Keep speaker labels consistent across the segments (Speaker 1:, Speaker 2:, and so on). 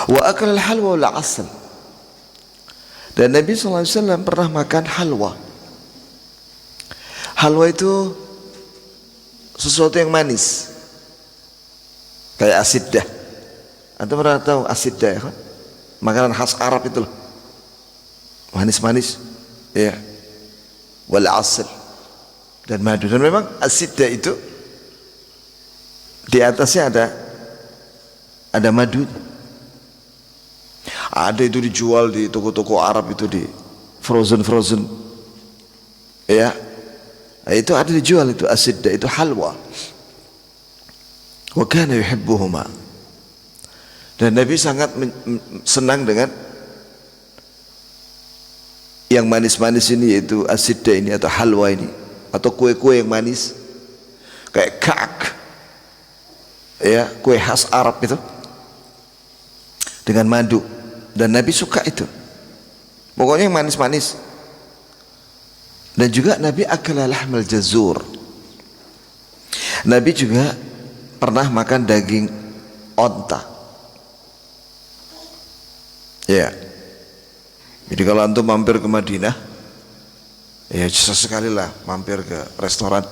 Speaker 1: Wa akal halwa wal asal. Dan Nabi SAW pernah makan halwa. Halwa itu sesuatu yang manis, kayak asiddah. Antum pernah tahu asiddah ya kan? Makanan khas Arab itu loh, manis-manis, ya. Wal asal dan madu. Dan memang asiddah itu di atasnya ada madu. Ada itu dijual di toko-toko Arab itu, di frozen, ya. Itu ada dijual, itu asiddah, itu halwa. Wa kana yuhibbuhuma. Dan Nabi sangat senang dengan yang manis-manis ini, yaitu asiddah ini atau halwa ini, atau kue-kue yang manis kayak ka'ak, ya, kue khas Arab itu dengan madu. Dan Nabi suka itu, pokoknya yang manis-manis. Dan juga Nabi akala lahmal jazur. Nabi juga pernah makan daging onta, ya. Jadi kalau antum mampir ke Madinah, ya sesekali lah mampir ke restoran.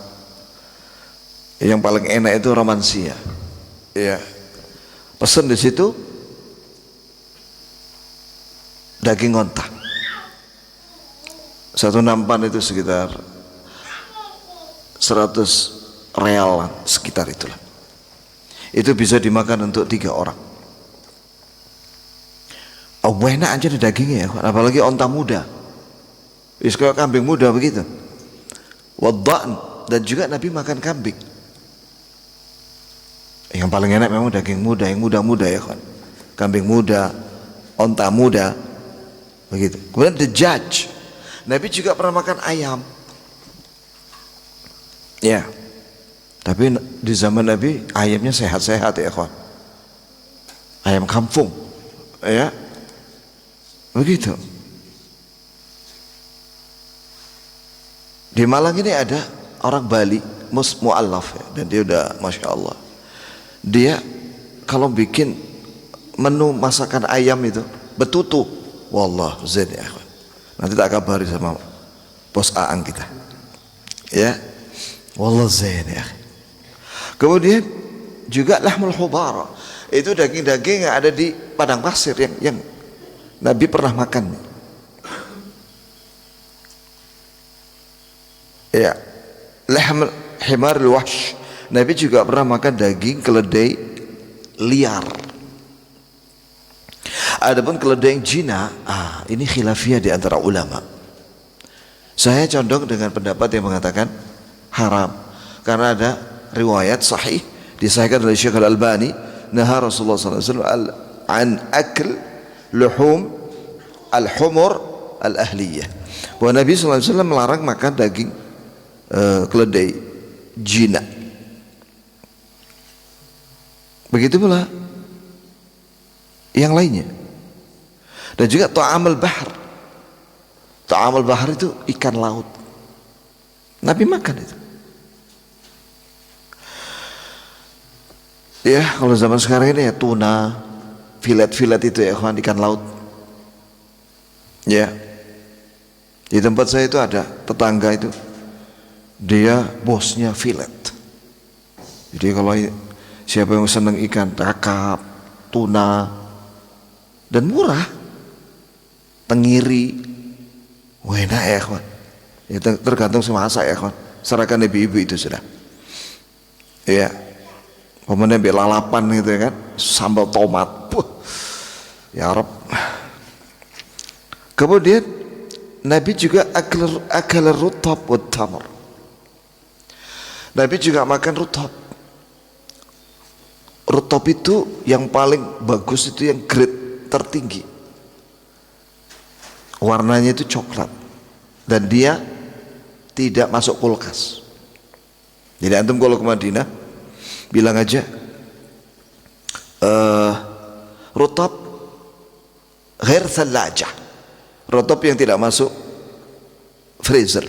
Speaker 1: Yang paling enak itu Romansia, ya. Pesen di situ daging onta. Satu nampan itu sekitar 100 real sekitar itulah. Itu bisa dimakan untuk 3 orang. Oh, enak aja di dagingnya ya, apalagi onta muda. Kayak kambing muda begitu. Wadda'an, dan juga Nabi makan kambing. Yang paling enak memang daging muda, yang muda-muda ya kan. Kambing muda, onta muda, begitu. Kemudian dajjaj. Nabi juga pernah makan ayam, ya. Tapi di zaman Nabi ayamnya sehat-sehat ya kawan. Ayam kampung, ya, begitu. Di Malang ini ada orang Bali, mu'allaf ya, dan dia udah masya Allah. Dia kalau bikin menu masakan ayam itu betutu, wallah zain ya kawan. Nanti tak kabari sama bos Aang kita, ya. Wallah zain ya. Kemudian juga lahmul hubara, itu daging-daging yang ada di padang pasir yang Nabi pernah makan, ya. Lahmul himar al-wahsh, Nabi juga pernah makan daging keledai liar. Adapun keledai yang jina, ini khilafiyah di antara ulama. Saya condong dengan pendapat yang mengatakan haram, karena ada riwayat sahih disahihkan oleh Syekh Al-Albani, naha Rasulullah SAW an akl luhum al-humur al-ahliyah, bahwa Nabi SAW melarang makan daging keledai jina. Begitu pula yang lainnya. Dan juga ta'amul bahr. Ta'amul bahr itu ikan laut. Nabi makan itu. Ya, kalau zaman sekarang ini ya tuna, filet-filet itu ya kawan, ikan laut. Ya. Di tempat saya itu ada tetangga itu, dia bosnya filet. Jadi kalau siapa yang senang ikan kakap, tuna, dan murah, tenggiri, enak ya kawan. Ya, tergantung semasa ya kawan. Serahkan ibu-ibu itu sudah. Ya, kemudian lalapan gitu ya kan, sambal tomat, ya Arab. Kemudian Nabi juga akal rutab wa tamar. Nabi juga makan rutab. Rutab itu yang paling bagus, itu yang grade tertinggi. Warnanya itu coklat dan dia tidak masuk kulkas. Jadi antum kalau ke Madinah bilang aja rutab ghair thalajah, rutab yang tidak masuk freezer,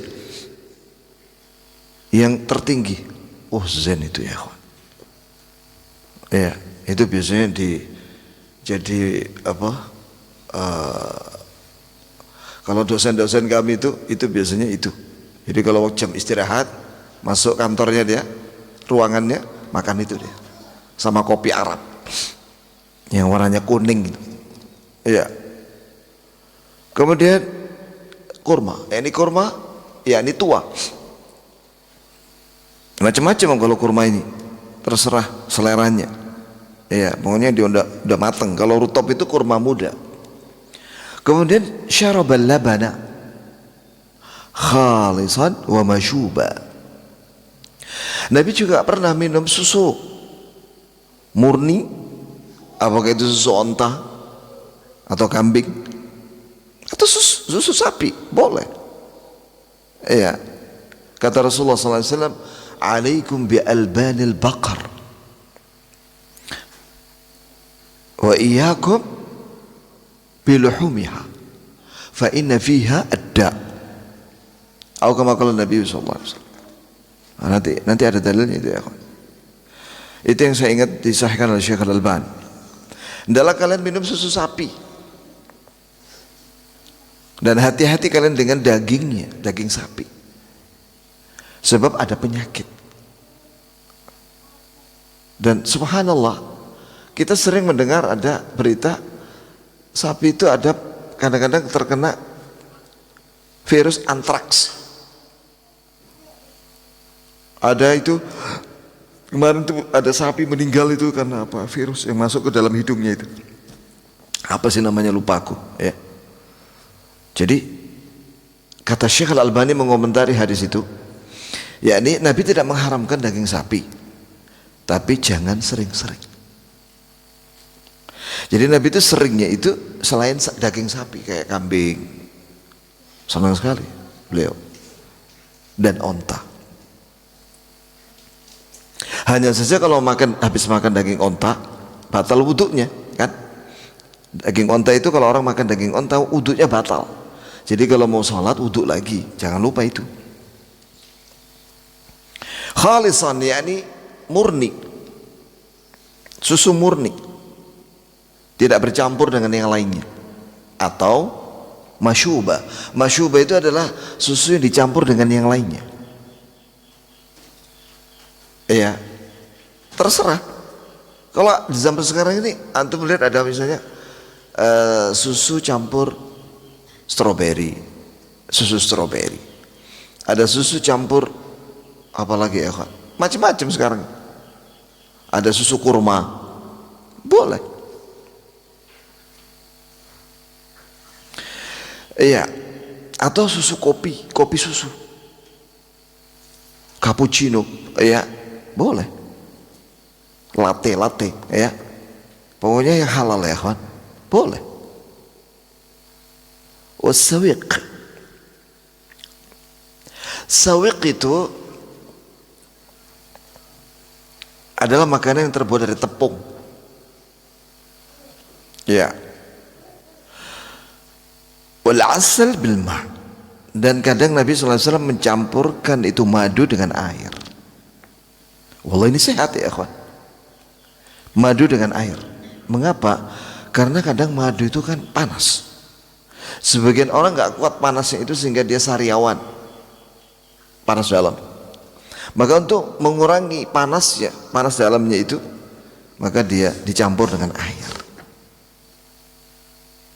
Speaker 1: yang tertinggi. Zen itu ya kawan. Ya, itu biasanya Jadi apa? Kalau dosen-dosen kami itu biasanya itu. Jadi kalau jam istirahat masuk kantornya dia, ruangannya makan itu dia, sama kopi Arab yang warnanya kuning gitu. Iya. Kemudian kurma. Ini kurma, ya ini tua. Macam-macam kalau kurma ini, terserah seleranya. Iya, pokoknya dia udah mateng. Kalau rutop itu kurma muda. Kemudian syarabal labana khalisan wa mashuba. Nabi juga pernah minum susu murni, apakah itu susu onta atau kambing atau susu sapi, boleh. Iya. Kata Rasulullah SAW, alaikum bi albanil baqar wa iyyakum biluhumiha fa inna fiha adda. Atau kama qala Nabi sallallahu alaihi wasallam. Nanti ada dalilnya itu ya. Itu yang saya ingat disahkan oleh Syekh Al-Albani. Hendaklah kalian minum susu sapi. Dan hati-hati kalian dengan dagingnya, daging sapi. Sebab ada penyakit. Dan subhanallah, kita sering mendengar ada berita sapi itu ada kadang-kadang terkena virus antraks. Ada itu kemarin tuh ada sapi meninggal itu karena apa? Virus yang masuk ke dalam hidungnya itu. Apa sih namanya, lupa aku ya. Jadi kata Syekh Al-Albani mengomentari hadis itu, yakni Nabi tidak mengharamkan daging sapi, tapi jangan sering-sering. Jadi Nabi itu seringnya itu selain daging sapi kayak kambing, senang sekali beliau, dan onta. Hanya saja kalau habis makan daging onta batal wuduknya kan. Daging onta itu kalau orang makan daging onta wuduknya batal. Jadi kalau mau sholat wuduk lagi, jangan lupa itu. Khalisan yakni murni, susu murni, tidak bercampur dengan yang lainnya. Atau masyuba. Masyuba itu adalah susu yang dicampur dengan yang lainnya. Iya, terserah. Kalau di zaman sekarang ini antum lihat ada misalnya susu campur stroberi, susu stroberi. Ada susu campur apalagi ya kan? Macam-macam sekarang. Ada susu kurma, boleh. Iya, atau susu kopi susu, cappuccino, ya boleh. Latte, ya. Pokoknya yang halal ya kawan, boleh. Wasawiq, sawiq itu adalah makanan yang terbuat dari tepung. Ya. Wal asal bil ma'. Dan kadang Nabi SAW mencampurkan itu madu dengan air. Wallah ini sehat ya akhwan. Madu dengan air. Mengapa? Karena kadang madu itu kan panas. Sebagian orang nggak kuat panasnya itu sehingga dia sariawan, panas dalam. Maka untuk mengurangi panasnya, panas dalamnya itu, maka dia dicampur dengan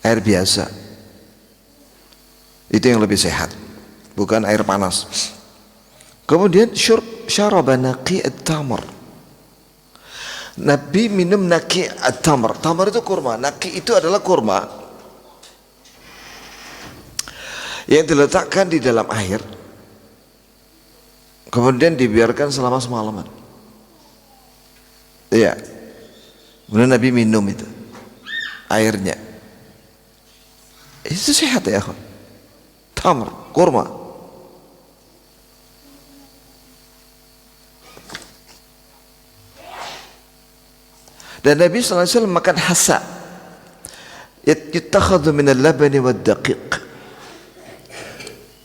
Speaker 1: air biasa. Itu yang lebih sehat, bukan air panas. Kemudian syaraba naqi at-tamr. Nabi minum naqi at-tamr. Tamr itu kurma, naqi itu adalah kurma yang diletakkan di dalam air, kemudian dibiarkan selama semalaman. Iya. Kemudian Nabi minum itu airnya. Itu sehat ya akhwan. Tamr, kurma. Dan Nabi SAW makan hasa, yutakhadhu min al-labani wad-daqiq,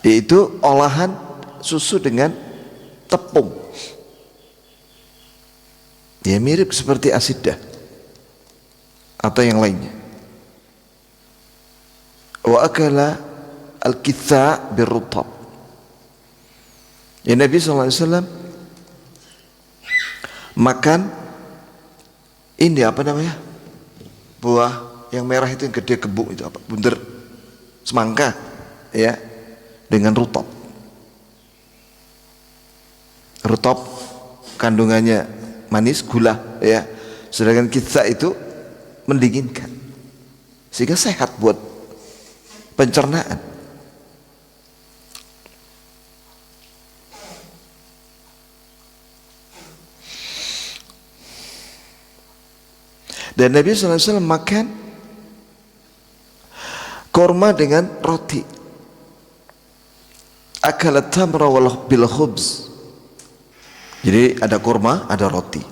Speaker 1: yaitu olahan susu dengan tepung. Ya mirip seperti asidah atau yang lainnya. Wa akala al-kitha birrutab. Ya, Nabi SAW makan ini apa namanya, buah yang merah itu, yang gede gebuk itu apa, bunder, semangka ya, dengan rutab. Rutab kandungannya manis, gula ya, sedangkan kitha itu mendinginkan sehingga sehat buat pencernaan. Dan Nabi SAW makan korma dengan roti. Akalat tamra bil khubz. Jadi ada korma, ada roti.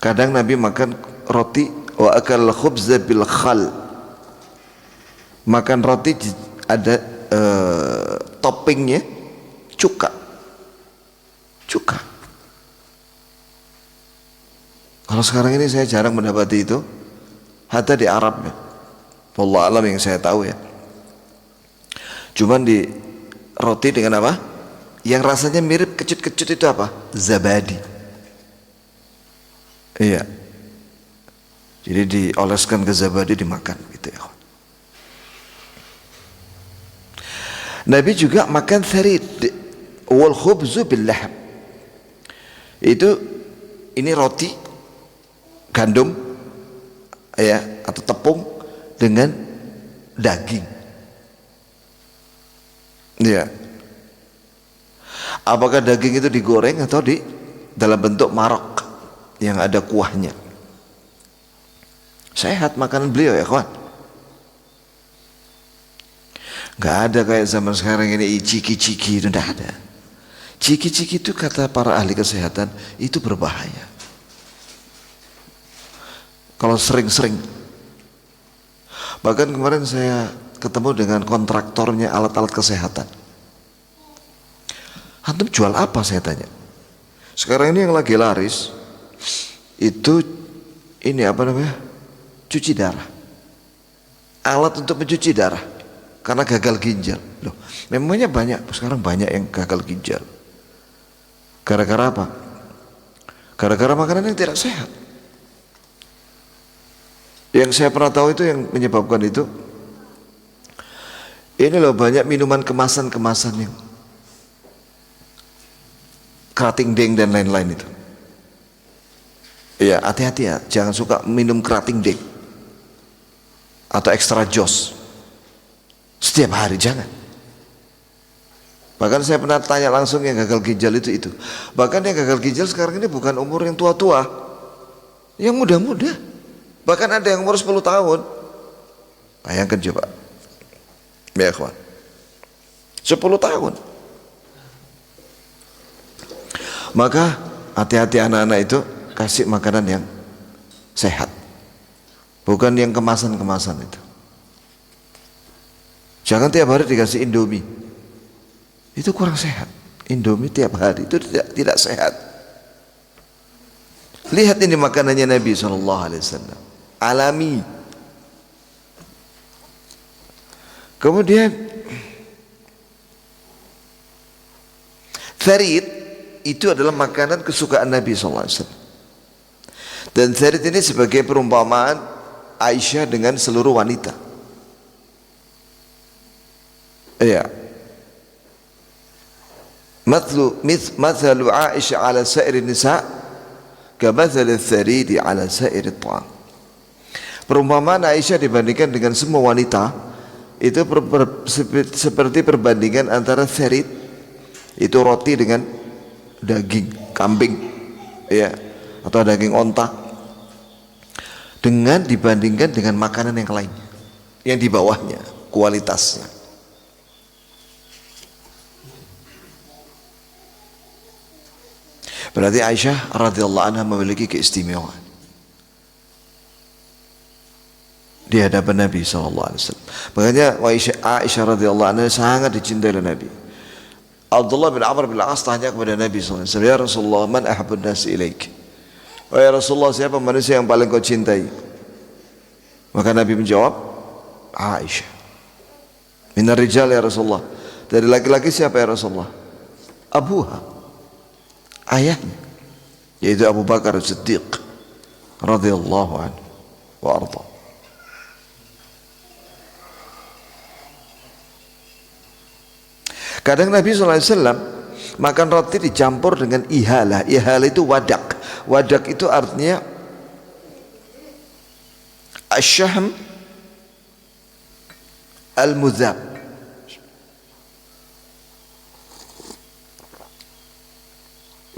Speaker 1: Kadang Nabi makan roti, wa akal khubza bil khal. Makan roti ada toppingnya cuka. Kalau sekarang ini saya jarang mendapati itu, hatta di Arab ya. Wallah alam yang saya tahu ya. Cuman di roti dengan apa? Yang rasanya mirip kecut-kecut itu apa? Zabadi. Iya. Jadi dioleskan ke zabadi, dimakan gitu ya. Nabi juga makan tharid wal khubzu bil lahm. Itu ini roti gandum ya, atau tepung dengan daging. Ya. Apakah daging itu digoreng atau di dalam bentuk marok yang ada kuahnya? Sehat makanan beliau ya kawan. Gak ada kayak zaman sekarang ini ciki-ciki, itu tidak ada. Ciki-ciki itu kata para ahli kesehatan itu berbahaya. Kalau sering-sering. Bahkan kemarin saya ketemu dengan kontraktornya alat-alat kesehatan. Antum jual apa, saya tanya. Sekarang ini yang lagi laris itu ini apa namanya, cuci darah, alat untuk mencuci darah karena gagal ginjal. Loh, memangnya banyak sekarang, banyak yang gagal ginjal gara-gara apa? Gara-gara makanan yang tidak sehat. Yang saya pernah tahu itu yang menyebabkan itu, ini loh, banyak minuman kemasan-kemasan yang kerating deng dan lain-lain itu. Iya, hati-hati ya, jangan suka minum kerating deng atau extra jos setiap hari, jangan. Bahkan saya pernah tanya langsung yang gagal ginjal itu. Bahkan yang gagal ginjal sekarang ini bukan umur yang tua-tua, yang muda-muda. Bahkan ada yang umur 10 tahun. Bayangkan coba. Ya kawan, 10 tahun. Maka hati-hati anak-anak itu, kasih makanan yang sehat, bukan yang kemasan-kemasan itu. Jangan tiap hari dikasih Indomie, itu kurang sehat. Indomie tiap hari itu tidak sehat. Lihat ini makanannya Nabi SAW, alami. Kemudian tharid itu adalah makanan kesukaan Nabi SAW. Dan tharid ini sebagai perumpamaan Aisyah dengan seluruh wanita. Iya. Mathalu Aisyah ala sa'iri nisa' kamathal tharid ala sa'iri ta'am. Perumpamaan Aisyah dibandingkan dengan semua wanita itu seperti perbandingan antara tharid, itu roti dengan daging kambing ya, atau daging onta, dengan dibandingkan dengan makanan yang lainnya yang di bawahnya kualitasnya. Berarti Aisyah radhiyallahu anha memiliki keistimewaan di hadapan Nabi SAW. Makanya Aisyah radhiyallahu anha sangat dicintai oleh Nabi. Abdullah bin Amr bin Al-As tanya kepada Nabi SAW, ya Rasulullah, man ahabbun nas ilaik? Wahai Rasulullah, siapa manusia yang paling kau cintai? Maka Nabi menjawab, Aisyah. Minar rijal ya Rasulullah. Dari laki-laki siapa ya Rasulullah? Abuha, ayahnya, yaitu Abu Bakar Siddiq radhiyallahu anhu wa arda. Kadang Nabi SAW makan roti dicampur dengan ihalah. Ihalah itu wadak. Wadak itu artinya asyahm al-mudhab.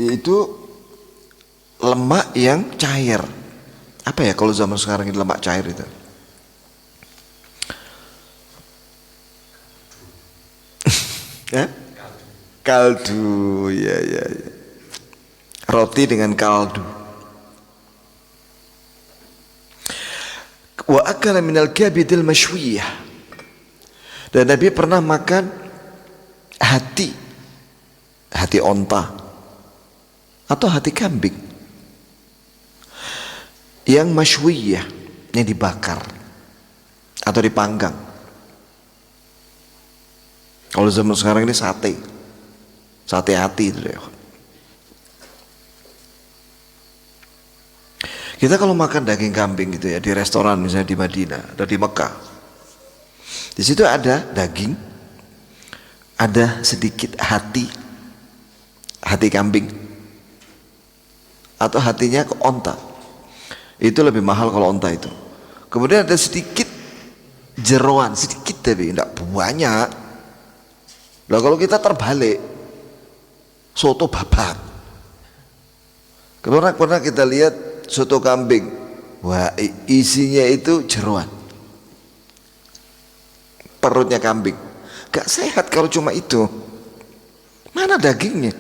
Speaker 1: Itu lemak yang cair. Apa ya kalau zaman sekarang ini lemak cair itu? Ya? Kaldu, ya. Roti dengan kaldu. Wa akala minal kabidil mashwiyah. Dan Nabi pernah makan hati onta atau hati kambing yang mashwiyah, yang dibakar atau dipanggang. Kalau zaman sekarang ini sate hati itu deh. Kita kalau makan daging kambing gitu ya di restoran misalnya di Madinah atau di Mekah, di situ ada daging, ada sedikit hati kambing atau hatinya ke onta. Itu lebih mahal kalau onta itu. Kemudian ada sedikit jeroan, sedikit tapi tidak banyak. Nah kalau kita terbalik, soto babat. Pernah kita lihat soto kambing, wah isinya itu jeroan, perutnya kambing. Gak sehat kalau cuma itu. Mana dagingnya?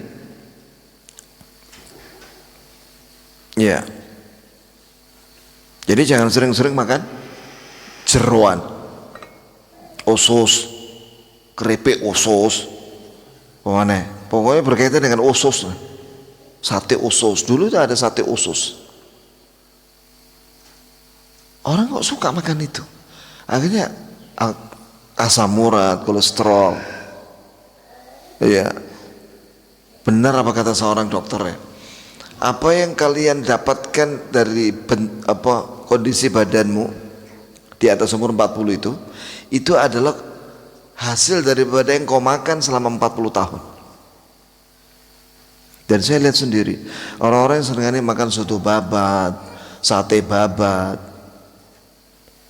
Speaker 1: Ya. Jadi jangan sering-sering makan jeroan, usus, keripik usus, pokoknya berkaitan dengan usus. Sate usus, dulu itu ada sate usus. Orang kok suka makan itu? Akhirnya asam urat, kolesterol. Ya, benar apa kata seorang dokter ya? Apa yang kalian dapatkan dari kondisi badanmu di atas umur 40 itu adalah hasil daripada yang kau makan selama 40 tahun. Dan saya lihat sendiri, orang-orang yang seringkali makan soto babat, sate babat,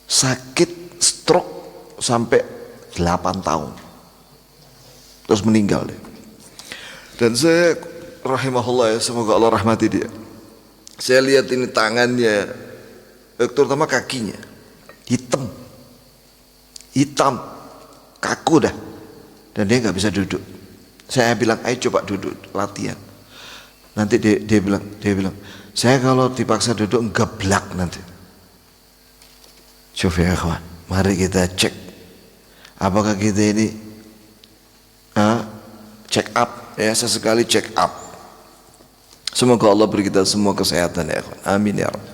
Speaker 1: sakit stroke sampai 8 tahun. Terus meninggal dia. Dan saya rahimahullah ya, semoga Allah rahmati dia. Saya lihat ini tangannya, terutama kakinya, hitam, kaku dah, dan dia nggak bisa duduk. Saya bilang, ayo coba duduk, latihan. Nanti dia bilang, saya kalau dipaksa duduk ngeblak nanti. Coba ya kawan, mari kita cek, apakah kita ini check up ya, sesekali check up. Semoga Allah beri kita semua kesehatan ya kawan. Amin ya Rabb.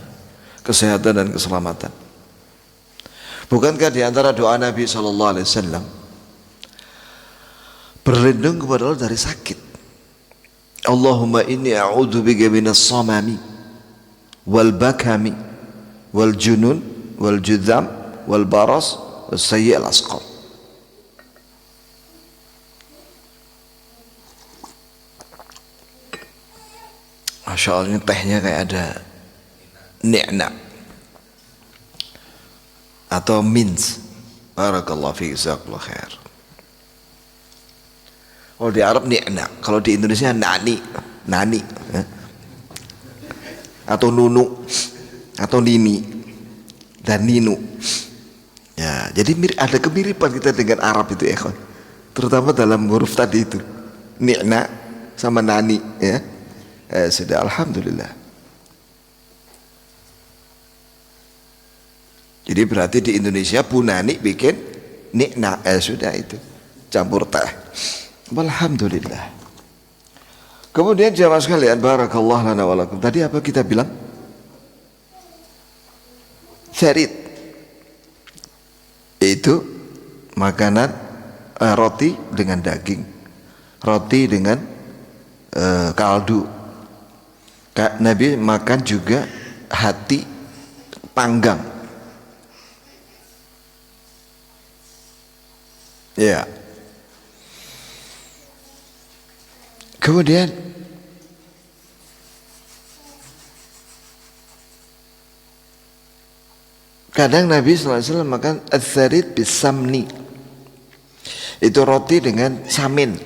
Speaker 1: Kesehatan dan keselamatan. Bukankah di antara doa Nabi SAW berlindung kepada Allah dari sakit? Allahumma inni a'udzubika minas samami wal bakami wal junun wal judham wal baras was sayyi'il asqam. Masya Allah, ini tehnya kayak ada ni'na atau mints. Barakallahu fiik, jazakallahu khair. Kalau di Arab ni'na, kalau di Indonesia nani ya. Atau nunu atau nini dan ninu ya. Jadi ada kemiripan kita dengan Arab itu ya, terutama dalam huruf tadi itu ni'na sama nani ya. Sudah, alhamdulillah. Jadi berarti di Indonesia Bu Nani bikin ni'na, sudah itu campur teh. Alhamdulillah. Kemudian jamaah sekalian, barakallahu lana wa lakum. Tadi apa kita bilang? Tharid itu makanan roti dengan daging, roti dengan kaldu. Nabi makan juga hati panggang. Ya. Kemudian kadang Nabi SAW makan ats-tsarid bisamni. Itu roti dengan samin.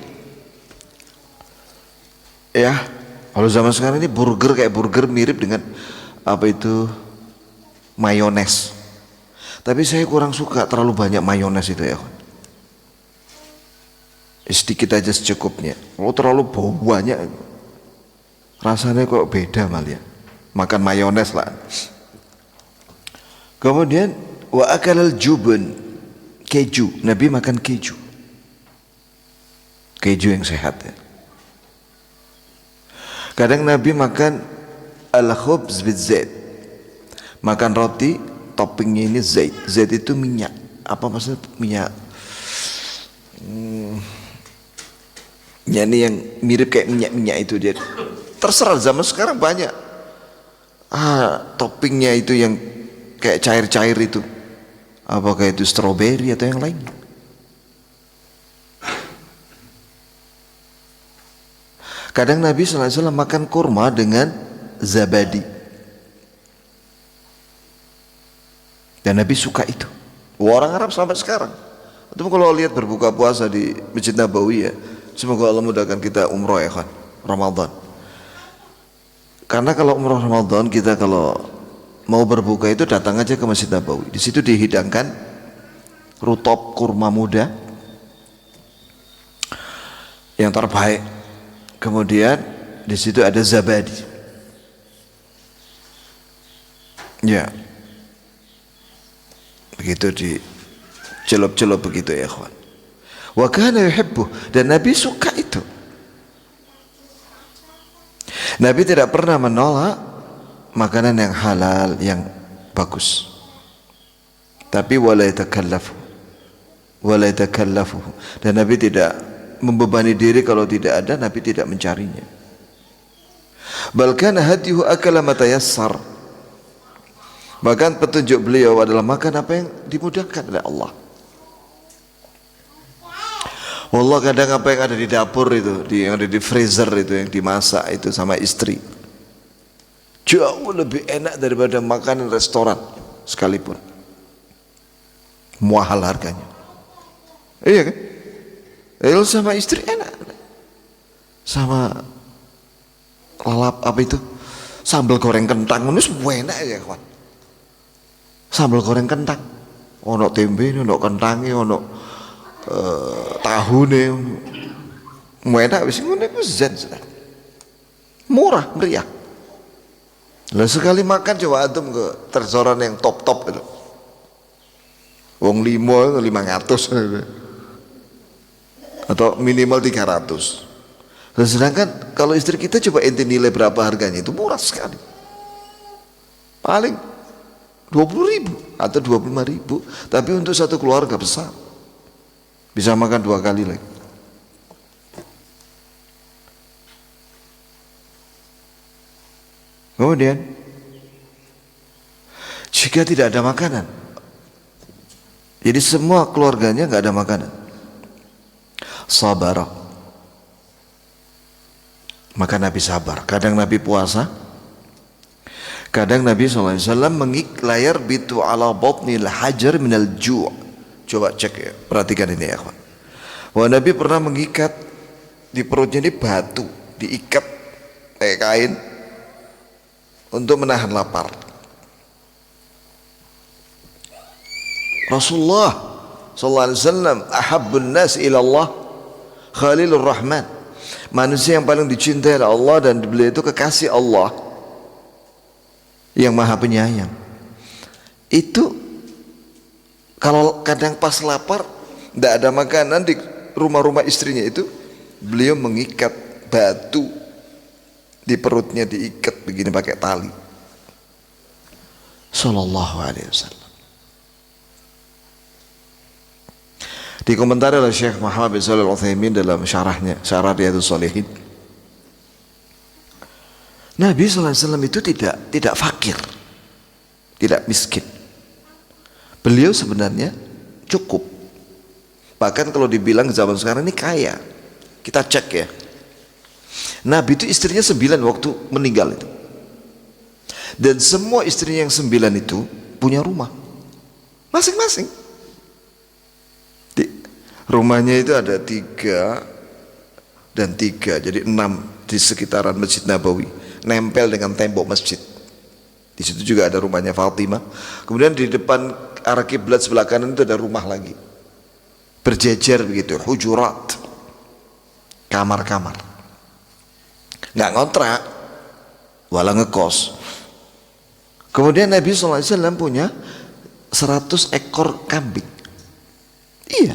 Speaker 1: Ya, kalau zaman sekarang ini burger kayak burger mirip dengan apa itu mayones. Tapi saya kurang suka terlalu banyak mayones itu ya. Sedikit aja secukupnya. Kalau terlalu banyak rasanya kok beda malah ya. Makan mayones lah. Kemudian wa akalal jubun, keju. Nabi makan keju. Keju yang sehat ya. Kadang Nabi makan al-khubz bizzait. Makan roti toppingnya ini zait. Zait itu minyak. Apa maksudnya minyak? Minyak ini yang mirip kayak minyak-minyak itu dia. Terserah zaman sekarang banyak. Toppingnya itu yang kayak cair-cair itu. Apakah itu stroberi atau yang lain? Kadang Nabi SAW makan kurma dengan zabadi. Dan Nabi suka itu. Orang Arab sampai sekarang. Itu kalau lihat berbuka puasa di Masjid Nabawi ya, semoga Allah mudahkan kita umroh ya kan, Ramadan. Karena kalau umroh Ramadan kita kalau mau berbuka itu datang aja ke Masjid Nabawi. Di situ dihidangkan rutop kurma muda yang terbaik. Kemudian di situ ada zabadi. Ya. Begitu di celup-celup begitu ya kawan. Wa kana yuhibbu, dan Nabi suka itu. Nabi tidak pernah menolak makanan yang halal yang bagus. Tapi wala yatakallafu. Dan Nabi tidak membebani diri kalau tidak ada, Nabi tidak mencarinya. Bahkan hadihu akala matayassar. Bahkan petunjuk beliau adalah makan apa yang dimudahkan oleh Allah. Allah kadang apa yang ada di dapur itu, yang ada di freezer itu, yang dimasak itu sama istri, jauh lebih enak daripada makanan restoran sekalipun. Mahal harganya. Iya kan? Kalau sama istri enak. Sama lalap apa itu? Sambal goreng kentang itu semua enak ya kawan. Sambal goreng kentang. Ono tempe, ono kentange, ono tahune. Enak wis ngono iku zen sudah. Murah, meriah. Lah sekali makan coba antum ke restoran yang top-top itu. Wong 500 atau minimal 300. Dan sedangkan kalau istri kita coba ente nilai berapa harganya, itu murah sekali. Paling 20.000 atau 25.000, tapi untuk satu keluarga besar bisa makan 2 kali lagi. Kemudian jika tidak ada makanan, jadi semua keluarganya nggak ada makanan, sabar, maka Nabi sabar. Kadang Nabi puasa, kadang Nabi SAW mengiklayar bitu ala batnil hajar minal ju'. Coba cek ya, perhatikan ini ya kawan. Wah, Nabi pernah mengikat di perutnya ini batu, diikat kayak kain untuk menahan lapar. Rasulullah sallallahu alaihi wasallam ahabbun nas ila Allah Khalilur Rahman. Manusia yang paling dicintai oleh Allah dan beliau itu kekasih Allah yang Maha Penyayang. Itu kalau kadang pas lapar tidak ada makanan di rumah-rumah istrinya itu, beliau mengikat batu di perutnya, diikat begini pakai tali sallallahu alaihi wasallam. Dikomentari oleh Syekh Muhammad bin Shalih Al-Utsaimin dalam syarahnya, Syarah Riyadhus Shalihin. Nabi sallallahu alaihi wasallam itu tidak fakir, tidak miskin. Beliau sebenarnya cukup. Bahkan kalau dibilang zaman sekarang ini kaya. Kita cek ya. Nabi itu istrinya 9 waktu meninggal itu. Dan semua istrinya yang 9 itu punya rumah. Masing-masing. Rumahnya itu ada 3 dan 3. Jadi 6 di sekitaran Masjid Nabawi. Nempel dengan tembok masjid. Di situ juga ada rumahnya Fatimah. Kemudian di depan arah kiblat sebelah kanan itu ada rumah lagi. Berjejer begitu, hujurat. Kamar-kamar. Nggak ngontrak, walau ngekos. Kemudian Nabi SAW punya 100 ekor kambing. Iya.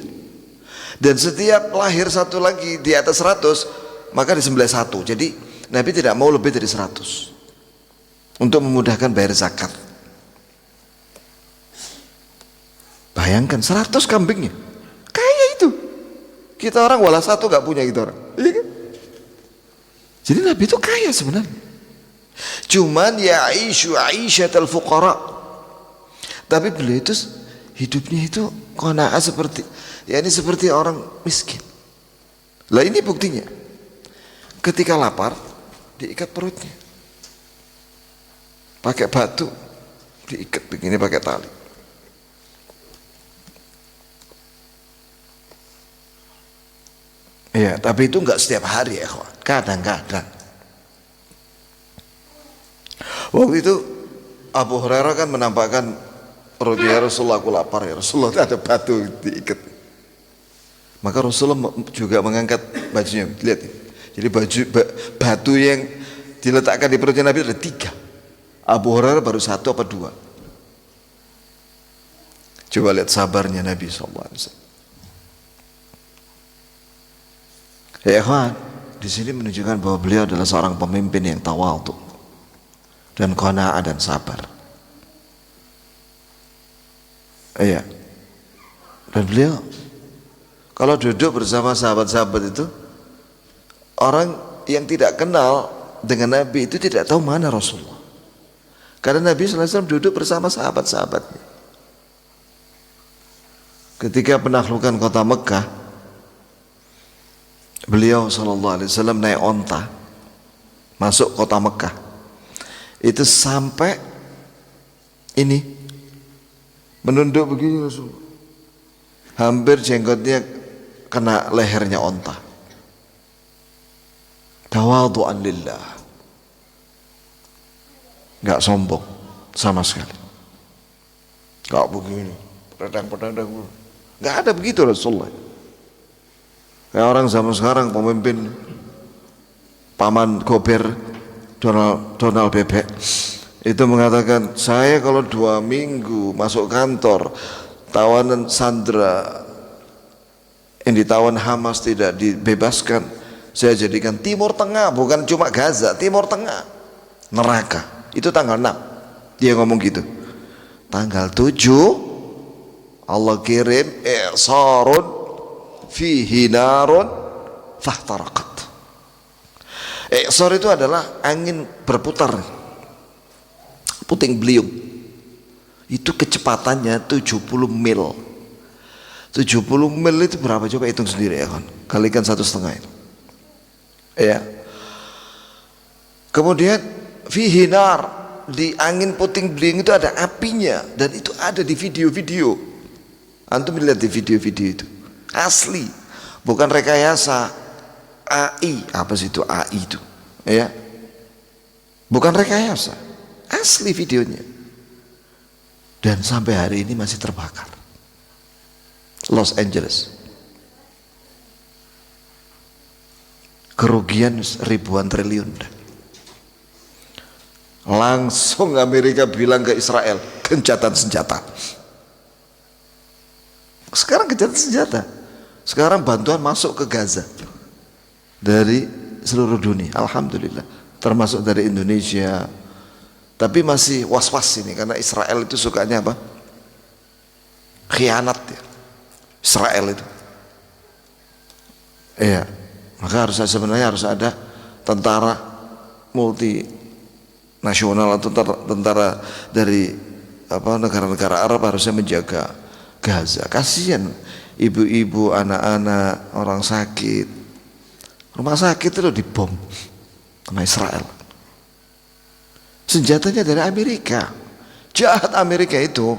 Speaker 1: Dan setiap lahir satu lagi di atas 100, maka disembelih 1. Jadi Nabi tidak mau lebih dari 100 untuk memudahkan bayar zakat. Bayangkan 100 kambingnya, kaya itu. Kita orang walau 1 gak punya kita orang. Iya kan? Jadi Nabi itu kaya sebenarnya. Cuman ya'ishu 'aisyatal fuqara. Tapi beliau itu hidupnya itu qanaah seperti, ya ini seperti orang miskin. Lah ini buktinya. Ketika lapar, diikat perutnya. Pakai batu, diikat begini pakai tali. Ya, tapi itu enggak setiap hari ya, kawan. Kadang-kadang. Waktu itu Abu Hurairah kan menampakkan perutnya, Rasulullah aku lapar ya Rasulullah, ada batu diikat. Maka Rasulullah juga mengangkat bajunya, lihat. Jadi batu yang diletakkan di perutnya Nabi ada 3. Abu Hurairah baru 1 apa 2. Coba lihat sabarnya Nabi SAW. Ya ikhwan, di sini menunjukkan bahwa beliau adalah seorang pemimpin yang tawadhu dan qanaah dan sabar. Iya. Dan beliau kalau duduk bersama sahabat-sahabat itu, orang yang tidak kenal dengan Nabi itu tidak tahu mana Rasulullah. Karena Nabi SAW duduk bersama sahabat-sahabatnya. Ketika penaklukan kota Mekah, beliau SAW naik onta masuk kota Mekah. Itu sampai ini menunduk begini Rasulullah. Hampir jenggotnya kena lehernya onta. Tawadhu'an lillah. Enggak sombong sama sekali. Enggak begini, pedang-pedang. Enggak ada begitu Rasulullah. Kayak orang zaman sekarang pemimpin paman Gober Donald Bebek itu mengatakan, saya kalau 2 minggu masuk kantor tawanan Sandra yang ditawan Hamas tidak dibebaskan, saya jadikan Timur Tengah, bukan cuma Gaza, Timur Tengah neraka. Itu tanggal 6 dia ngomong gitu. Tanggal 7 Allah kirim i'sarun fihi narun fahtarakat. I'sar itu adalah angin berputar, puting beliung. Itu kecepatannya 70 mil. 70 mil itu berapa? Coba hitung sendiri ya kan. Kalikan 1,5 itu. Ya. Kemudian fihi nar, di angin puting beliung itu ada apinya, dan itu ada di video-video. Antum lihat di video-video itu. Asli, bukan rekayasa. AI, apa sih itu AI itu? Ya. Bukan rekayasa. Asli videonya. Dan sampai hari ini masih terbakar. Los Angeles. Kerugian ribuan triliun. Langsung Amerika bilang ke Israel, gencatan senjata. Sekarang gencatan senjata. Sekarang bantuan masuk ke Gaza dari seluruh dunia, alhamdulillah, termasuk dari Indonesia, Tapi masih was-was ini karena Israel itu sukanya apa? Khianat ya. Israel itu. Iya. Maka sebenarnya harus ada tentara multinasional atau tentara dari negara-negara Arab harusnya menjaga Gaza. Kasihan ibu-ibu, anak-anak, orang sakit. Rumah sakit itu dibom sama Israel. Senjatanya dari Amerika. Jahat Amerika itu.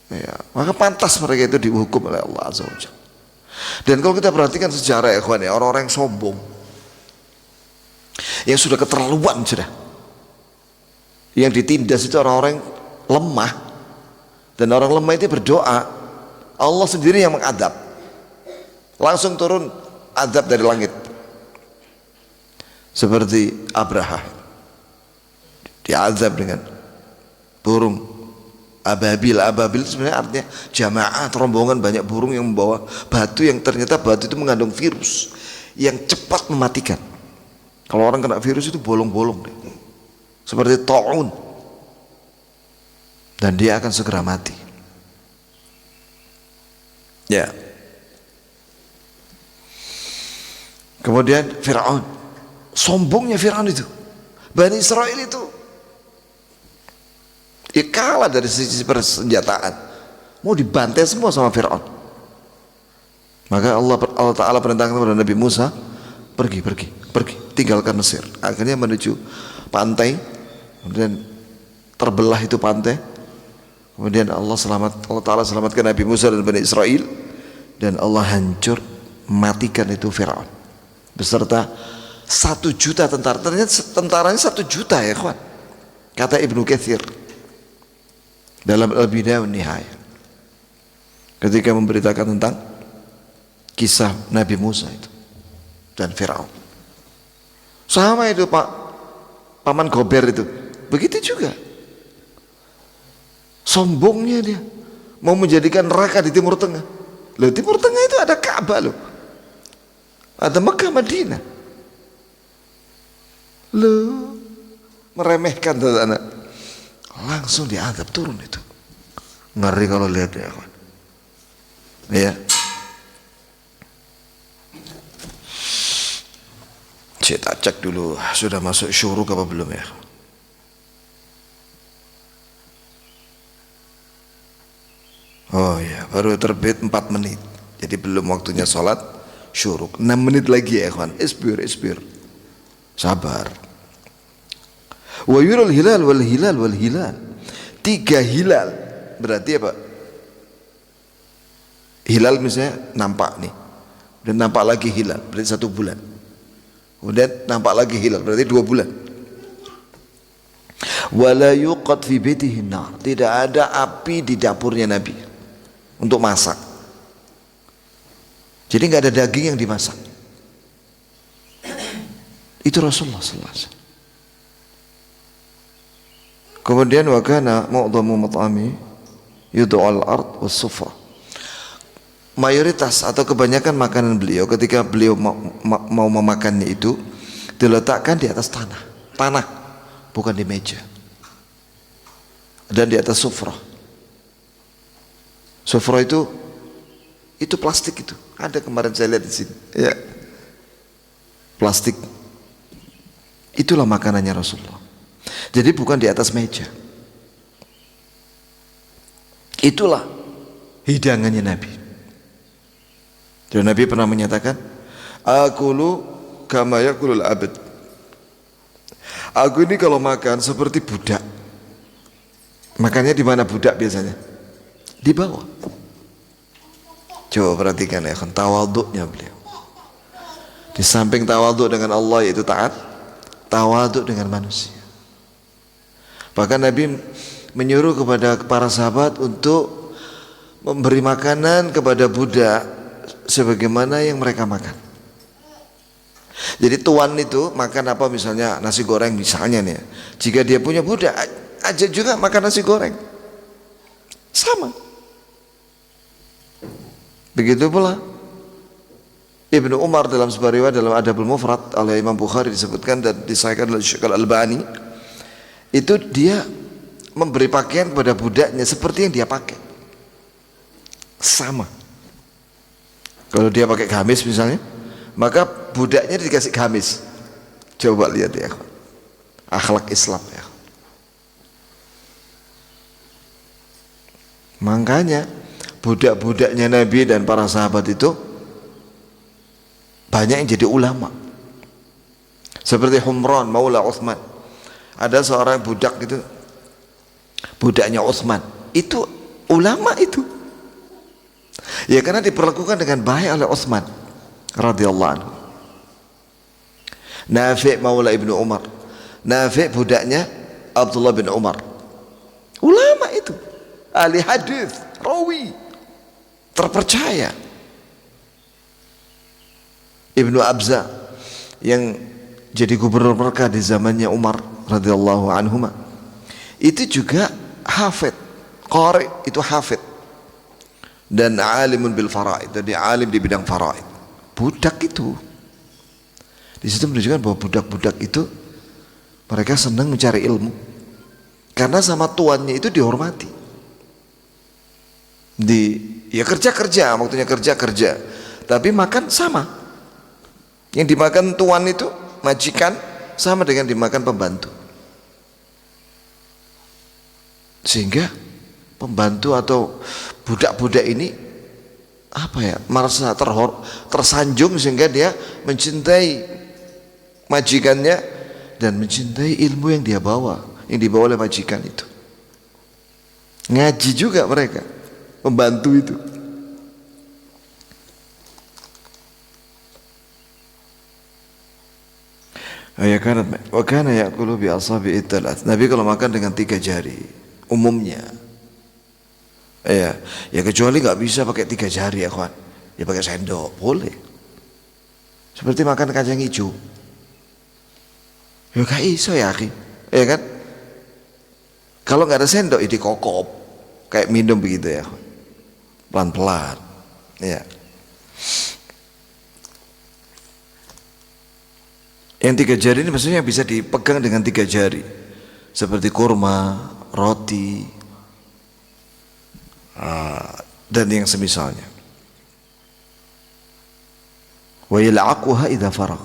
Speaker 1: Ya, maka pantas mereka itu dihukum oleh Allah Azza wa Jalla. Dan kalau kita perhatikan sejarah ya kawan ya, orang-orang yang sombong, yang sudah keterlaluan sudah, yang ditindas itu orang-orang lemah, dan orang lemah itu berdoa, Allah sendiri yang mengadab, langsung turun adab dari langit, seperti Abraha diazab dengan burung ababil. Ababil itu sebenarnya artinya jamaah, rombongan banyak burung yang membawa batu, yang ternyata batu itu mengandung virus yang cepat mematikan. Kalau orang kena virus itu bolong-bolong deh, seperti taun, dan dia akan segera mati. Ya. Kemudian Fir'aun, sombongnya Fir'aun itu, Bani Israel itu ya kalah dari sisi persenjataan, mau dibantai semua sama Fir'aun. Maka Allah Ta'ala perintahkan kepada Nabi Musa, pergi, tinggalkan Mesir. Akhirnya menuju pantai, kemudian terbelah itu pantai. Kemudian Allah Ta'ala selamatkan Nabi Musa dan Bani Israel, dan Allah hancur matikan itu Fir'aun beserta 1 juta tentara. Ternyata tentaranya 1 juta ya kawan, kata Ibnu Katsir dalam Al-Bidayah wan Nihayah ketika memberitakan tentang kisah Nabi Musa itu dan Fir'aun. Sama itu paman Gober itu begitu juga, sombongnya dia mau menjadikan neraka di Timur Tengah. Loh, Timur Tengah itu ada Ka'bah loh, ada Mekah, Madinah. Loh, meremehkan tuh anak, langsung diadab turun itu. Ngeri kalau lihat ya kawan. Ya. Saya cek dulu sudah masuk syuruk apa belum ya. Oh ya, baru terbit 4 menit. Jadi belum waktunya sholat syuruk. 6 menit lagi ya kawan. Isbir. Sabar. Wa yurul hilal wal hilal. 3 hilal. Berarti apa? Hilal misalnya nampak nih, dan nampak lagi hilal, berarti 1 bulan. Kemudian nampak lagi hilal, berarti 2 bulan. Wala yuqad fi baitihi nar. Tidak ada api di dapurnya Nabi untuk masak. Jadi nggak ada daging yang dimasak. Itu Rasulullah sallallahu alaihi wasallam. Kemudian wa kana mu'dhamu mat'ami yud'al ard was sufra. Mayoritas atau kebanyakan makanan beliau ketika beliau mau memakannya itu diletakkan di atas tanah, bukan di meja, dan di atas sufra. Sufra itu plastik itu. Ada kemarin saya lihat di sini. Ya. Plastik. Itulah makanannya Rasulullah. Jadi bukan di atas meja. Itulah hidangannya Nabi. Dan Nabi pernah menyatakan, "Akulu kama yakulul abd." Aku ini kalau makan seperti budak. Makannya di mana budak biasanya? Di bawah. Coba perhatikan ya, kan tawaduknya beliau. Di samping tawaduk dengan Allah yaitu taat, tawaduk dengan manusia. Bahkan Nabi menyuruh kepada para sahabat untuk memberi makanan kepada budak sebagaimana yang mereka makan. Jadi tuan itu makan apa, misalnya nasi goreng misalnya nih, jika dia punya budak aja juga makan nasi goreng sama. Begitu pula Ibnu Umar dalam sebuah riwayat dalam Adabul Mufrad oleh Imam Bukhari disebutkan dan disahihkan oleh Syekh Al-Albani, itu dia memberi pakaian kepada budaknya seperti yang dia pakai, sama. Kalau dia pakai gamis misalnya, maka budaknya dikasih gamis. Coba lihat ya, akhlak Islam ya. Makanya budak-budaknya Nabi dan para sahabat itu banyak yang jadi ulama. Seperti Humran Maula Utsman. Ada seorang budak itu, budaknya Utsman, itu ulama itu. Ya karena diperlakukan dengan baik oleh Utsman radhiyallahu anhu. Nafi' Maula Ibnu Umar. Nafi' budaknya Abdullah bin Umar. Ulama itu, ahli hadis, rawi, terpercaya. Ibnu Abza yang jadi gubernur Mekah di zamannya Umar radhiyallahu anhuma, itu juga hafid, qari, itu hafid, dan alimun bil faraid, jadi alim di bidang faraid. Budak itu, di situ menunjukkan bahwa budak-budak itu mereka senang mencari ilmu karena sama tuannya itu dihormati. Ya kerja, waktunya kerja, tapi makan sama. Yang dimakan tuan itu, majikan, sama dengan dimakan pembantu. Sehingga pembantu atau budak-budak ini merasa tersanjung, sehingga dia mencintai majikannya dan mencintai ilmu yang dia bawa, yang dibawa oleh majikan itu. Ngaji juga mereka, pembantu itu. Ya kan, wa kana ya'kulu bi asabi'i thalath. Nabi kalau makan dengan 3 jari umumnya. Ya kecuali nggak bisa pakai 3 jari ya kawan. Ya pakai sendok boleh. Seperti makan kacang hijau. Ya gak iso ya akhi. Ya kan? Kalau nggak ada sendok ya dikokop kayak minum begitu ya. Pelan-pelan. Ya. Yang 3 jari ini maksudnya bisa dipegang dengan 3 jari, seperti kurma, roti, dan yang semisalnya. Wa yal'aquha idza faragh.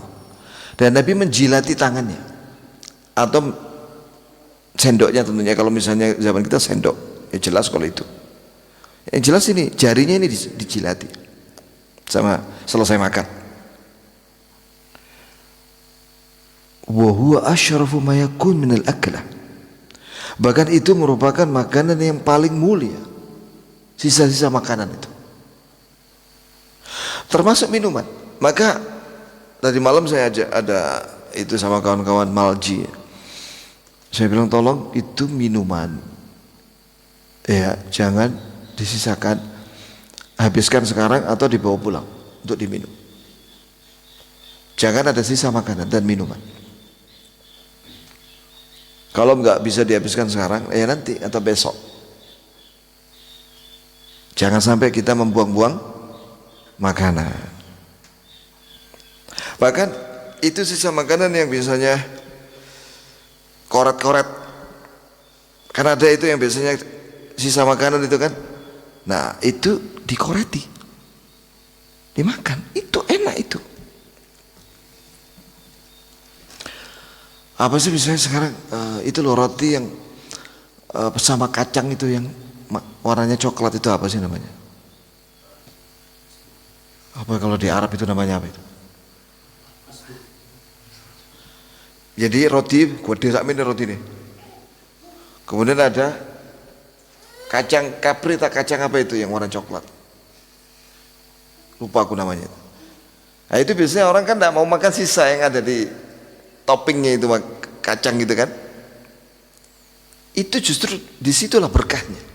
Speaker 1: Dan Nabi menjilati tangannya atau sendoknya tentunya. Kalau misalnya zaman kita sendok, ya jelas kalau itu. Yang jelas ini jarinya ini dijilati sama selesai makan. Wa huwa asyrafu ma yakun min al-aklah. Bahkan itu merupakan makanan yang paling mulia, sisa-sisa makanan itu, termasuk minuman. Maka tadi malam saya ada itu sama kawan-kawan Malji, saya bilang tolong itu minuman ya jangan disisakan, habiskan sekarang atau dibawa pulang untuk diminum. Jangan ada sisa makanan dan minuman. Kalau nggak bisa dihabiskan sekarang, ya nanti atau besok. Jangan sampai kita membuang-buang makanan. Bahkan itu sisa makanan yang biasanya koret-koret. Kan ada itu yang biasanya sisa makanan itu kan. Nah itu dikoreti, dimakan. Itu enak itu. Apa sih misalnya sekarang itu loh roti yang sama kacang itu yang warnanya coklat itu apa sih namanya? Apa kalau di Arab itu namanya apa itu? Jadi roti, kuat sakmin roti ini. Kemudian ada kacang kapri tak kacang apa itu yang warna coklat? Lupa aku namanya. Nah itu biasanya orang kan tidak mau makan sisa yang ada di toppingnya itu kacang gitu kan. Itu justru disitulah berkahnya.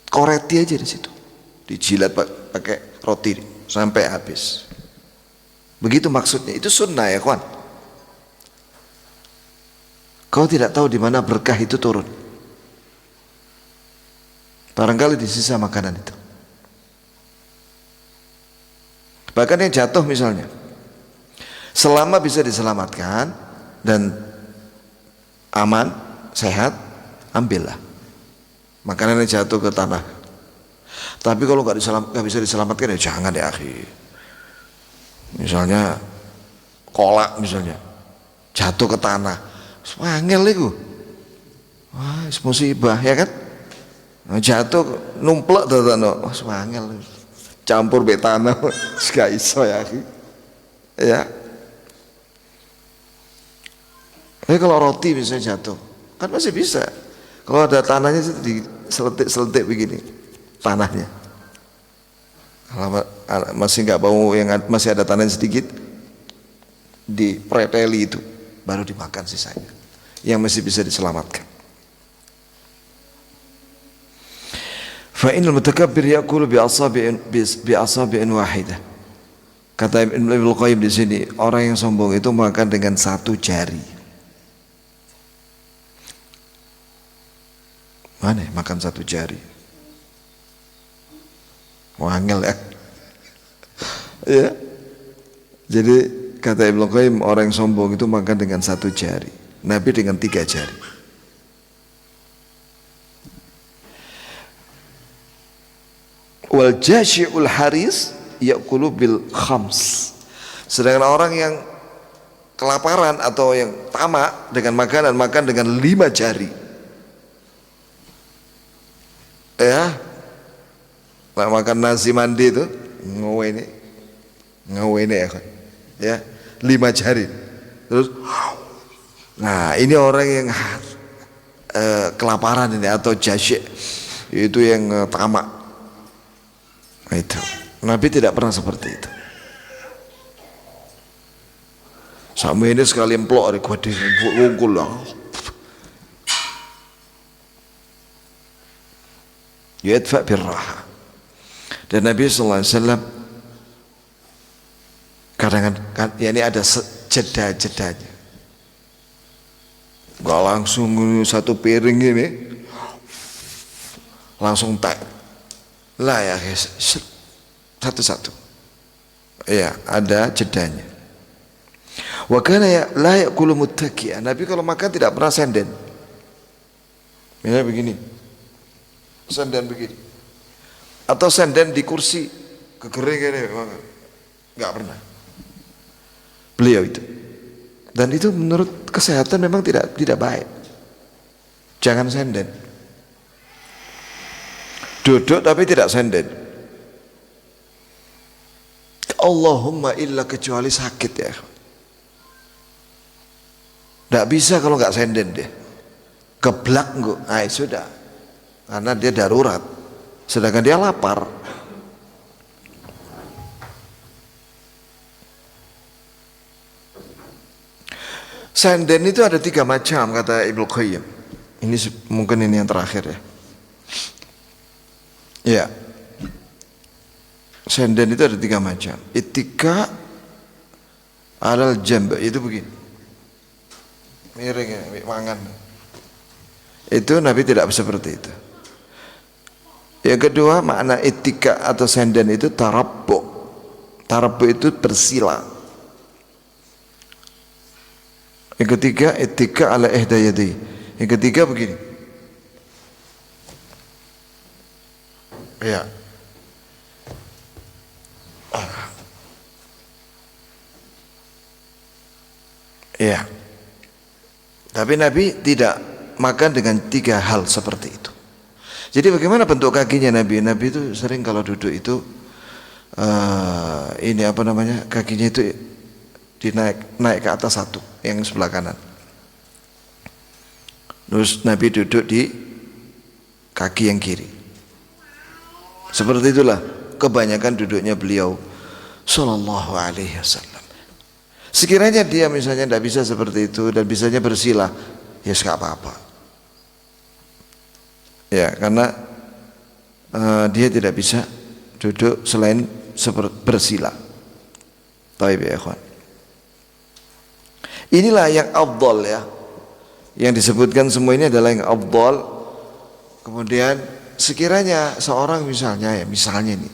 Speaker 1: Koreti aja di situ, dijilat pakai roti sampai habis. Begitu maksudnya. Itu sunnah ya kawan. Kau tidak tahu di mana berkah itu turun. Barangkali di sisa makanan itu. Bahkan yang jatuh misalnya, selama bisa diselamatkan dan aman, sehat, ambillah makanan yang jatuh ke tanah. Tapi kalau nggak bisa diselamatkan ya jangan ya akhi. Misalnya kolak misalnya jatuh ke tanah, wangel itu, wah musibah ya kan. Nah, jatuh numplek tuh tanah, wah wangel, campur be tanah, gak iso ya akhi. Ya. Tapi kalau roti misalnya jatuh, kan masih bisa. Kalau ada tanahnya diseletik-seletik begini, tanahnya. Kalau masih nggak mau yang masih ada tanah sedikit, dipreteli itu, baru dimakan sisanya. Yang masih bisa diselamatkan. Fa innal mutakabbir yaqulu bi asabi'in wahidah. Kata Ibnu Qayyim di sini, orang yang sombong itu makan dengan satu jari. Mana makan satu jari? Wangel ya. Ya. Jadi kata Ibnu Qayyim, orang yang sombong itu makan dengan satu jari, Nabi dengan 3 jari. Wal jasyi'ul haris ya'kulu bil khams. Sedangkan orang yang kelaparan atau yang tamak dengan makanan makan dengan 5 jari. Ya, makan nasi mandi itu ngawene ya 5 jari. Terus, nah ini orang yang kelaparan ini atau jasyi itu yang tamak. Itu Nabi tidak pernah seperti itu. Sama ini sekali emplok di wungkul lah. Yadfa birraha. Dan Nabi SAW kadang-kadang ya ini ada jeda-jedanya. Gak langsung satu piring ini langsung tak lah ya satu-satu. Ya ada jedanya. Wa kana ya la yaqulu muttaki'an. Nabi kalau makan tidak pernah senden. Misalnya begini. Senden begini. Atau senden di kursi kekering ini enggak pernah. Beliau itu. Dan itu menurut kesehatan memang tidak baik. Jangan senden. Duduk tapi tidak senden. Allahumma illa kecuali sakit ya. Tidak bisa kalau nggak senden deh. Geblak enggak. Nah, sudah. Karena dia darurat. Sedangkan dia lapar. Senden itu ada 3 macam kata Ibnu Qayyim. Ini mungkin ini yang terakhir ya. Ya. Senden itu ada 3 macam. Ittika alal jamb itu begini. Miring ya, mangan. Itu Nabi tidak seperti itu. Yang kedua makna ittika atau senden itu tarabbu. Tarabbu itu bersila. Yang ketiga ittika ala ihdayadi. Yang ketiga begini. Ya. Ya. Tapi Nabi tidak makan dengan 3 hal seperti itu. Jadi bagaimana bentuk kakinya Nabi? Nabi itu sering kalau duduk itu ini apa namanya? Kakinya itu naik ke atas satu, yang sebelah kanan. Terus Nabi duduk di kaki yang kiri. Seperti itulah kebanyakan duduknya beliau sallallahu alaihi wasallam. Sekiranya dia misalnya tidak bisa seperti itu dan bisanya bersila, ya enggak apa-apa. Ya, karena dia tidak bisa duduk selain bersila. Baik ya ikhwan. Inilah yang afdal ya. Yang disebutkan semua ini adalah yang afdal. Kemudian sekiranya seorang misalnya ini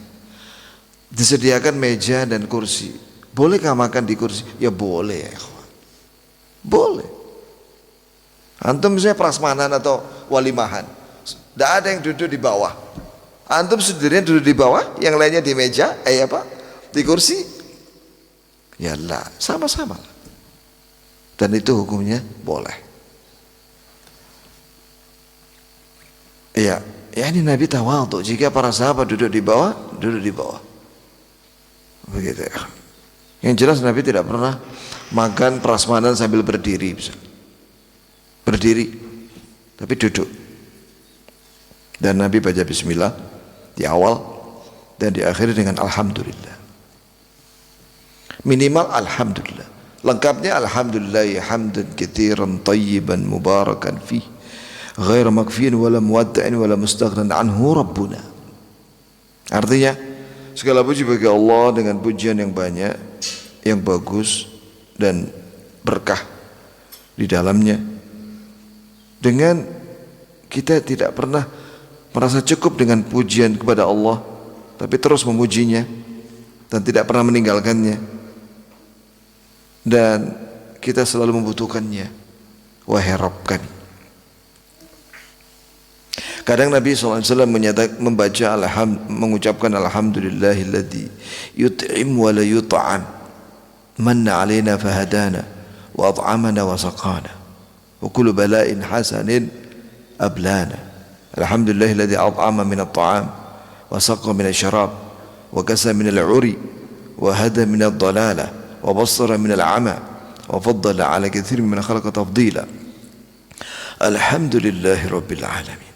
Speaker 1: disediakan meja dan kursi, bolehkah makan di kursi? Ya boleh ya ikhwan. Boleh. Antum misalnya prasmanan atau walimahan, tidak ada yang duduk di bawah. Antum sendirian duduk di bawah, yang lainnya di meja, di kursi. Ya lah, sama-sama. Dan itu hukumnya boleh. Iya, ya ini Nabi tawadhu. Jika para sahabat duduk di bawah, duduk di bawah. Begitu ya. Yang jelas Nabi tidak pernah makan prasmanan sambil berdiri, berdiri, tapi duduk. Dan Nabi baca Bismillah di awal dan diakhiri dengan Alhamdulillah. Minimal Alhamdulillah. Lengkapnya Alhamdulillah hamdan katsiran tayyiban mubarakan fih, ghair makfiin wala muwadda'in wala mustaghnan anhu rabbuna. Artinya segala puji bagi Allah dengan pujian yang banyak, yang bagus dan berkah di dalamnya, dengan kita tidak pernah merasa cukup dengan pujian kepada Allah, tapi terus memujinya dan tidak pernah meninggalkannya, dan kita selalu membutuhkannya. Wahai Rabb kami. Kadang Nabi SAW mengucapkan Alhamdulillahilladzi yut'im wa la yut'am, manna alaina fahadana wa at'amana wa saqana wa kullu bala'in hasanin ablana. Alhamdulillahilladzi at'ama min at-ta'am wa saqa min asy-syarab wa kasa min al-'uri wa hada min ad-dalalah wa bassara min al-'ama wa faddala 'ala katsirin min khalaqa tafdila. Alhamdulillahi rabbil alamin.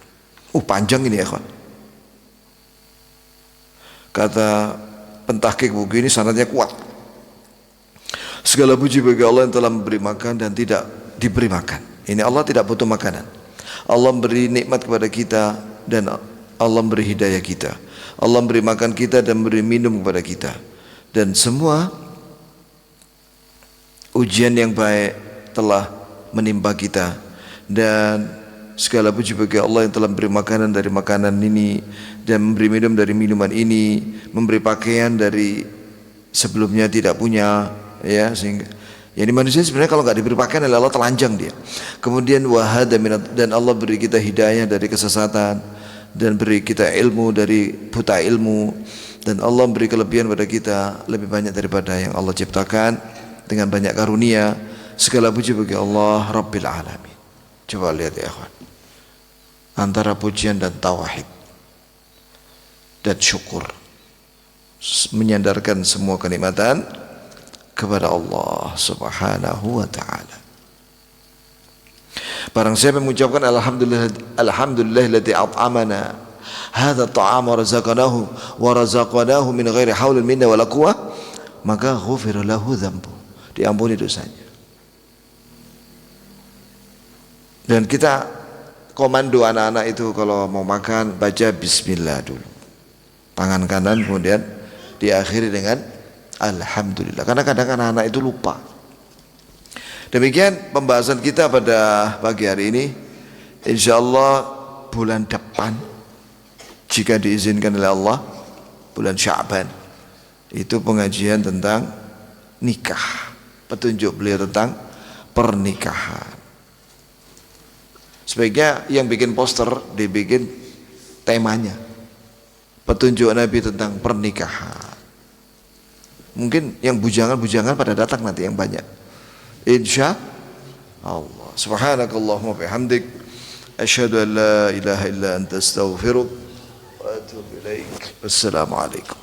Speaker 1: Panjang ini ya kawan. Kata pentahqiq buku ini sanadnya kuat. Segala puji bagi Allah yang telah memberi makan dan tidak diberi makan. Ini Allah tidak butuh makanan. Allah memberi nikmat kepada kita dan Allah memberi hidayah kita. Allah memberi makan kita dan memberi minum kepada kita. Dan semua ujian yang baik telah menimpa kita, dan segala puji bagi Allah yang telah memberi makanan dari makanan ini dan memberi minum dari minuman ini, memberi pakaian dari sebelumnya tidak punya, ya, sehingga yani manusia sebenarnya kalau nggak diberi pakaian oleh Allah telanjang dia. Kemudian wahada minat, dan Allah beri kita hidayah dari kesesatan dan beri kita ilmu dari buta ilmu, dan Allah beri kelebihan pada kita lebih banyak daripada yang Allah ciptakan dengan banyak karunia. Segala puji bagi Allah Rabbil Alamin. Coba lihat ya kawan, antara pujian dan tauhid dan syukur, menyandarkan semua kenikmatan kepada Allah Subhanahu wa ta'ala. Barang siapa mengucapkan alhamdulillahilladzi at'amana hadza at-ta'ama wa razaqnahu min ghairi haulin minna wala quwwah, maka ghufira lahu dzambu, diampuni dosanya. Dan kita komando anak-anak itu kalau mau makan baca bismillah dulu, tangan kanan, kemudian diakhiri dengan alhamdulillah, karena kadang anak-anak itu lupa. Demikian pembahasan kita pada pagi hari ini. Insyaallah bulan depan, jika diizinkan oleh Allah, bulan Sya'ban, itu pengajian tentang nikah, petunjuk beliau tentang pernikahan. Sebaiknya yang bikin poster dibikin temanya petunjuk Nabi tentang pernikahan. Mungkin yang bujangan-bujangan pada datang nanti yang banyak, insya Allah. Subhanakallahumma bihamdik, asyhadu an la ilaha illa anta astaghfiruka wa atubu ilaik. Wassalamualaikum.